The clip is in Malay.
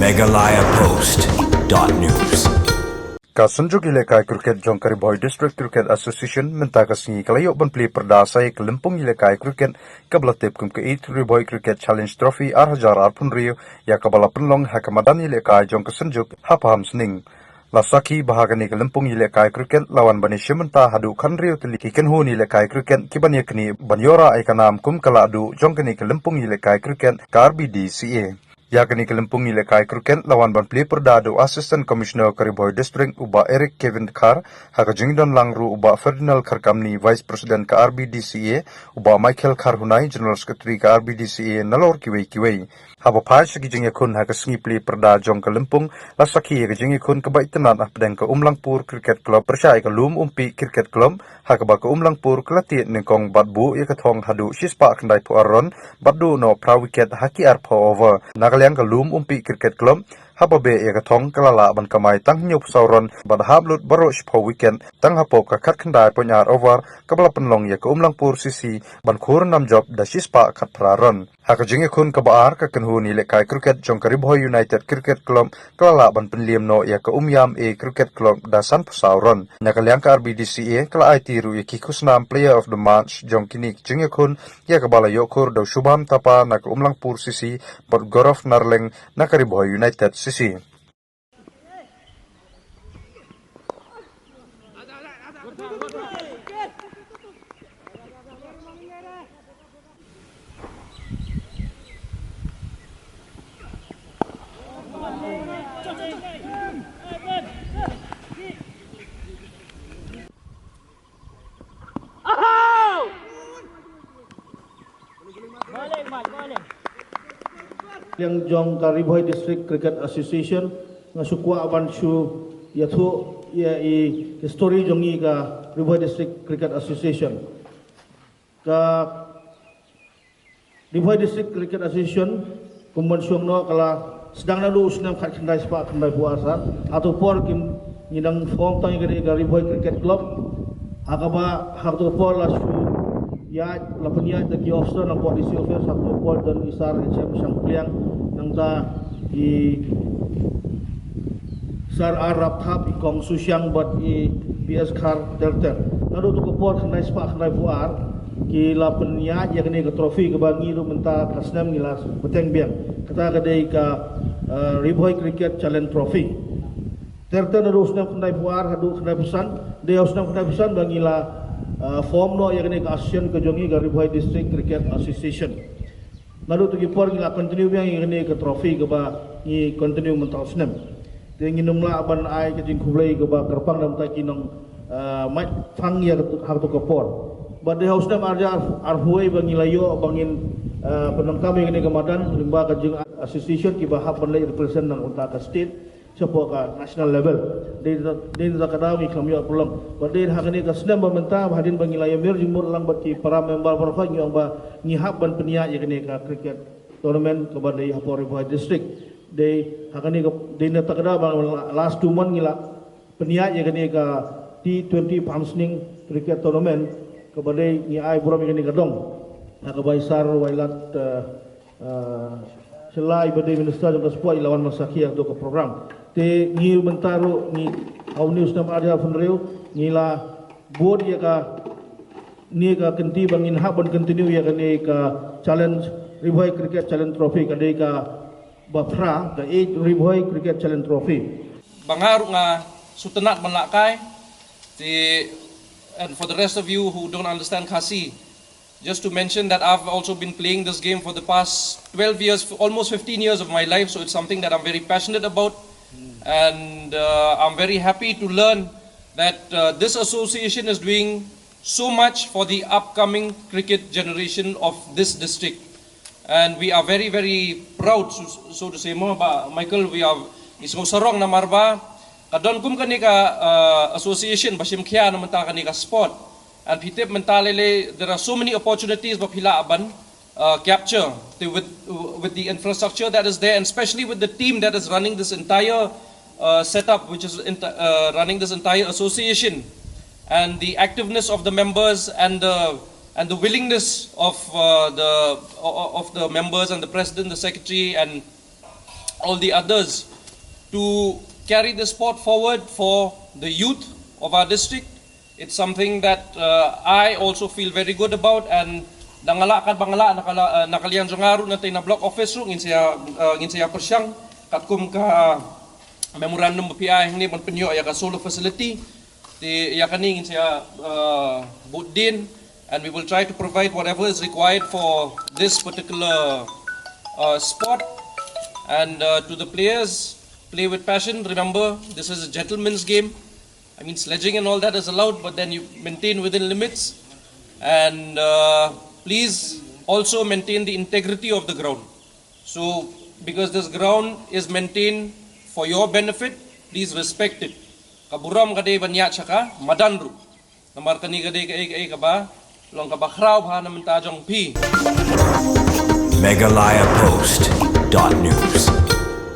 megalayapost.news. Kasunjuk ilekai cricket Jongkari Boy District Cricket Association minta kasingi kalayo banpli perdasai kelempung ilekai cricket kablatip kum ke 8 Boy Cricket Challenge Trophy arhajar arpun rio ya kabala penlong hakamadan ilekai jong kasunjuk hapaham sening. Lasaki bahagani kelempung ilekai cricket lawan bani syementa hadu kan rio teliki kenhu ilekai cricket kibani kini banyora ikanam kum kala adu jongkani kelempung ilekai cricket KRBDCA. Yakni kelempung ilekai cricket lawan banpli perdadu Assistant Commissioner Kariboy District uba Eric Kevin Kar haka jingdon langru uba Ferdinand Karkamni Vice President KRBDCA uba Michael Karhunai General Secretary KRBDCA nalor kiwei haba pai segi jingi kun haka sngipli perda jong kelempung lasaki haka jingi kun kebaitenan apdeng ke Umlangpur Cricket Club persyai ke lum umpi Cricket Club haka ba ke Umlangpur kelati ningkong batbu ya ketong hadu sispa kendai pu aron batdu no prawiket haki arpo over yang kalum umpi Cricket Club hababe ya katong kalala ban kamai tang nyup sauron bad hablut baro shpo weekend tang hapo ka kat kendai ponyar over kabala penlong ya ke Umlangpur sisi ban kur nam job da sispa kat praron haka jingi kun kabaar ka kenhu ni lekai cricket Jongkari Boy United Cricket Club kalala ban penliam no ya ke Umyam A Cricket Club da san pusauron nyakaliang ka RBDCA kala IT ru ya kikusnam player of the match jongkini jingi kun ya kabala yokur da shubham tapa na ke Umlangpur sisi bad gorof narleng na Kariboy United sisi. Yang Jongkari Boy District Cricket Association ngasukwa aban shu yathu ya i history jongi ka Riboy District Cricket Association ka Riboy District Cricket Association kumbon syongno kala sedang nalu usnam khat khandai spa khandai puasa atau por kim ngidang form tang gede ka Riboy Cricket Club akaba harto por la shu ya lapanya the officer ng policy officer sa por dan isar HM Sangkliang nang ta i sar arab thap ikong susyang bat i PS Khar Delta lalu tu kopor khnai spa khnai buar ki lapanya ya kene ke trofi ke bangi ru menta kasnam ngilas beteng biang kata kadai ka Riboy Cricket Challenge Trophy Delta naru usnam khnai buar hadu khnai pesan de usnam khnai pesan bangila form no ya kene ke ASEAN ke jongi ke Riboy District Cricket Association lalu tu kipor ngila continue biang ya kene ke trofi ke ba ni continue menta usnam dengan numla aban ai ke jing khulai ke ba kerpang dam ta kinong mai phang ya har to kapor ba de haus dam arja arhuai bangilayo bangin penangkam yang ini kemadan limba ke jing association ki ba hab ban lai represent nang unta ka state sepo ka national level de za kadawi khamyo pulang ba de hakani ka sedam bamenta hadin bangilayo mir jumur lang ba ki para member berfa nyong ba ngihab ban penia ya kene ka cricket tournament ke ba de Hapori Boy District de hakani de na takda last 2 month ngila penia ya kani ka T20 Pamsning cricket tournament ke badai ni ai buram kani kadong ka baisar wailat selai badai minister jong sport lawan masaki atau ke program te ni bentaru ni au news nam ada funreu ngila board ya ka ni ka kenti bangin haban continue ya kani ka challenge Riboy Cricket Challenge Trophy kadai ka Bafra, the 8 Riboy Cricket Challenge Trophy. Bangaru nga sutenat malakai. And for the rest of you who don't understand Khasi, just to mention that I've also been playing this game for the past 12 years, almost 15 years of my life. So it's something that I'm very passionate about. And I'm very happy to learn that this association is doing so much for the upcoming cricket generation of this district. And we are very, very proud, so to say, Michael, we are ismo sarong na marba. Kadon kum kani ka association basim kya na menta kani ka sport. And pitip mentalele, there are so many opportunities bapila aban capture with the infrastructure that is there, and especially with the team that is running this entire setup, which is running this entire association, and the activeness of the members and the willingness of the members and the president, the secretary, and all the others to carry the sport forward for the youth of our district. It's something that I also feel very good about, and dangala kad bangala nakalian jongaru na tay na block office ro ngin siya persyang katkum ka memorandum BPI ni man penyo ya ka solo facility ti ya kani ngin siya budin, and we will try to provide whatever is required for this particular sport. And to the players, play with passion. Remember, this is a gentleman's game. I mean, sledging and all that is allowed, but then you maintain within limits. And please also maintain the integrity of the ground. So, because this ground is maintained for your benefit, please respect it. Kaburam kadai banyak saka madanru. Namar kani kadai kai kaba long kabakraw ha naman tajong pi. Megalayapost.news.